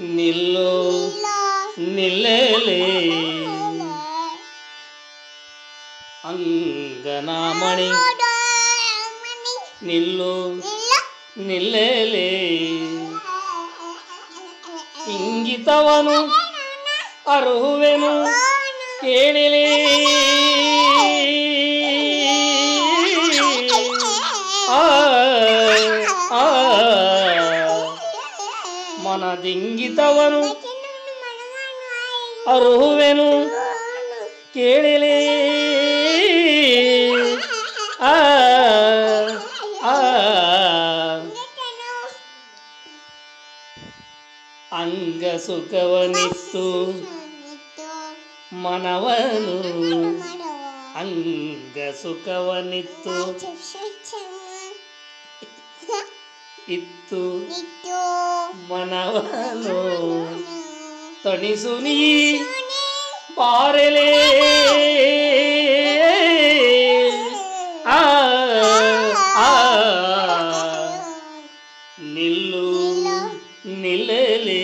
ನಿಲ್ಲು ನಿಲ್ಲೇಲೆ ಅಂಗನಮಣಿ ನಿಲ್ಲು ನಿಲ್ಲೇಲೆ ಇಂಗಿತವನು ಅರುಹುವೆನು ಕೇಳಿಲೆ ಮನದಿಂಗಿತವನು ಅರುಹುವೆನು ಕೇಳಿಲೆ ಅಂಗ ಸುಖವನಿತ್ತು ಮನವನು ಅಂಗ ಸುಖವನಿತ್ತು ಇತ್ತು ಮನವನು ತಣಿಸು ನೀ ಬಾರೆಲೆ ನಿಲ್ಲು ನಿಲ್ಲಲೆ